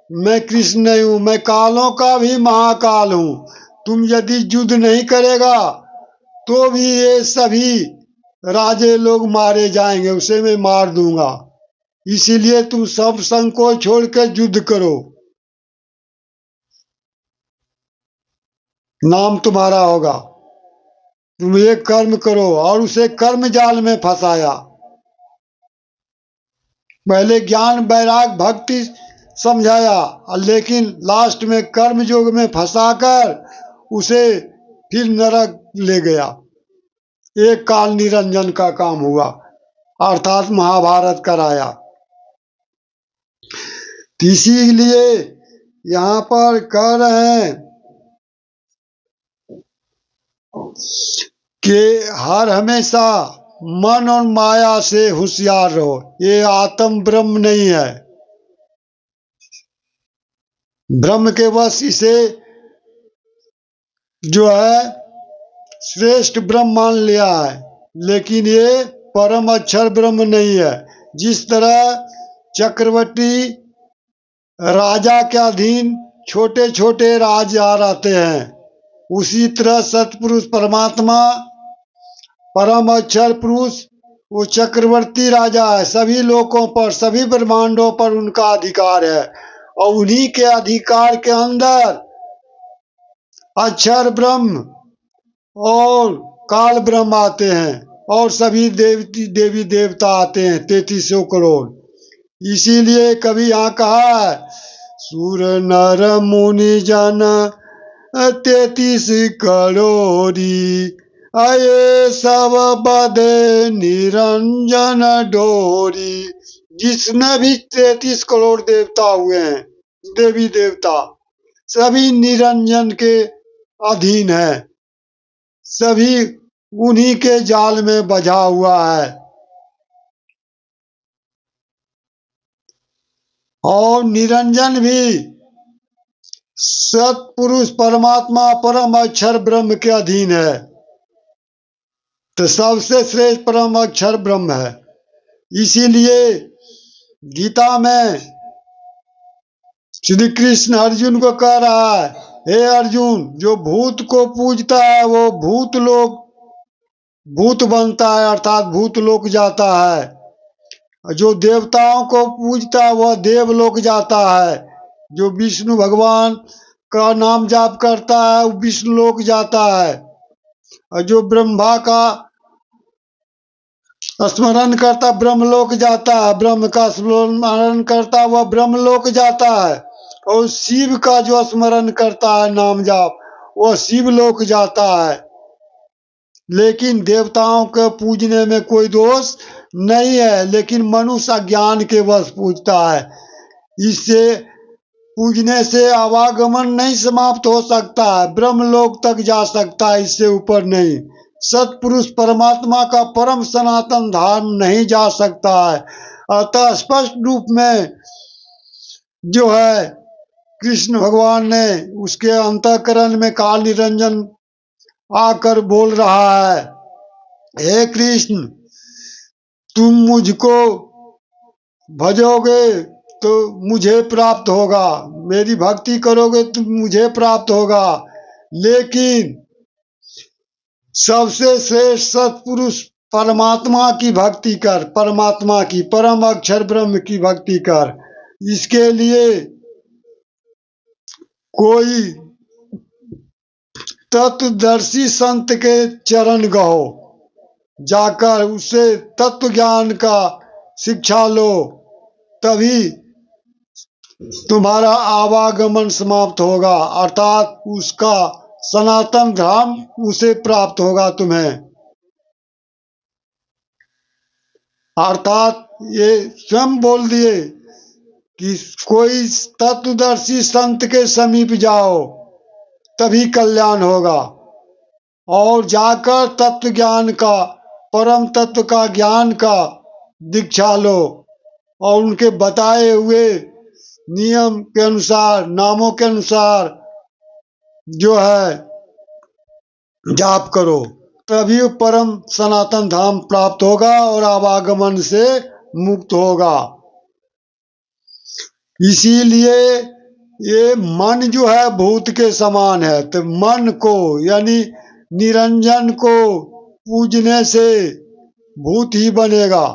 मैं कृष्ण नहीं हूं, मैं कालों का भी महाकाल हूं। तुम यदि युद्ध नहीं करेगा तो भी ये सभी राजे लोग मारे जाएंगे, उसे मैं मार दूंगा। इसीलिए तुम सब संकोच छोड़कर युद्ध करो, नाम तुम्हारा होगा। तुम ये कर्म करो। और उसे कर्म जाल में फंसाया। पहले ज्ञान वैराग भक्ति समझाया, लेकिन लास्ट में कर्म योग में फंसाकर उसे फिर नरक ले गया। एक काल निरंजन का काम हुआ, अर्थात महाभारत कराया। इसीलिए यहाँ पर कह रहे हैं कि हर हमेशा मन और माया से होशियार रहो। ये आत्म ब्रह्म नहीं है। ब्रह्म के वश इसे जो है श्रेष्ठ ब्रह्म मान लिया है, लेकिन ये परम अक्षर ब्रह्म नहीं है। जिस तरह चक्रवर्ती राजा के अधीन छोटे छोटे राजा रहते हैं, उसी तरह सतपुरुष परमात्मा परम अक्षर पुरुष वो चक्रवर्ती राजा है। सभी लोकों पर, सभी ब्रह्मांडों पर उनका अधिकार है, और उन्हीं के अधिकार के अंदर अक्षर ब्रह्म और काल ब्रह्म आते हैं, और सभी देवी देवता आते हैं, 3300 करोड़। इसीलिए कभी यहाँ कहा है, सुर नर मुनि जन 33 करोड़ी, आये सब बदे निरंजन डोरी। जिसने भी 33 करोड़ देवता हुए हैं, देवी देवता, सभी निरंजन के अधीन है, सभी उन्हीं के जाल में बझा हुआ है। और निरंजन भी सतपुरुष परमात्मा परम अक्षर ब्रह्म के अधीन है। तो सबसे श्रेष्ठ परम अक्षर ब्रह्म है। इसीलिए गीता में श्री कृष्ण अर्जुन को कह रहा है, हे अर्जुन, जो भूत को पूजता है वो भूत बनता है, अर्थात भूत लोक जाता है। जो देवताओं को पूजता है वह देवलोक जाता है। जो विष्णु भगवान का नाम जाप करता है वो विष्णु लोक जाता है। और जो ब्रह्मा का स्मरण करता ब्रह्मलोक जाता है, ब्रह्म का स्मरण करता वह ब्रह्मलोक जाता है। और शिव का जो स्मरण करता है नाम जाप, वह शिवलोक जाता है। लेकिन देवताओं के पूजने में कोई दोष नहीं है, लेकिन मनुष्य अज्ञान के वश पूजता है। इससे पूजने से आवागमन नहीं समाप्त हो सकता है, ब्रह्मलोक तक जा सकता है, इससे ऊपर नहीं। सतपुरुष परमात्मा का परम सनातन धाम नहीं जा सकता है। अतः स्पष्ट रूप में जो है कृष्ण भगवान ने उसके अंतःकरण में काल निरंजन आकर बोल रहा है, हे कृष्ण, तुम मुझको भजोगे तो मुझे प्राप्त होगा, मेरी भक्ति करोगे तो मुझे प्राप्त होगा। लेकिन सबसे श्रेष्ठ सतपुरुष परमात्मा की भक्ति कर, परमात्मा की, परम अक्षर ब्रह्म की भक्ति कर। इसके लिए कोई तत्वदर्शी संत के चरण गहो, जाकर उससे तत्व ज्ञान का शिक्षा लो, तभी तुम्हारा आवागमन समाप्त होगा, अर्थात उसका सनातन धाम उसे प्राप्त होगा तुम्हें। अर्थात ये स्वयं बोल दिए कि कोई तत्वदर्शी संत के समीप जाओ तभी कल्याण होगा, और जाकर तत्व ज्ञान का, परम तत्व का ज्ञान का दीक्षा लो, और उनके बताए हुए नियम के अनुसार, नामों के अनुसार जो है जाप करो, तभी परम सनातन धाम प्राप्त होगा और आवागमन से मुक्त होगा। इसीलिए ये मन जो है भूत के समान है, तो मन को यानी निरंजन को पूजने से भूत ही बनेगा,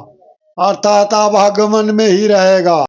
अर्थात आवागमन में ही रहेगा।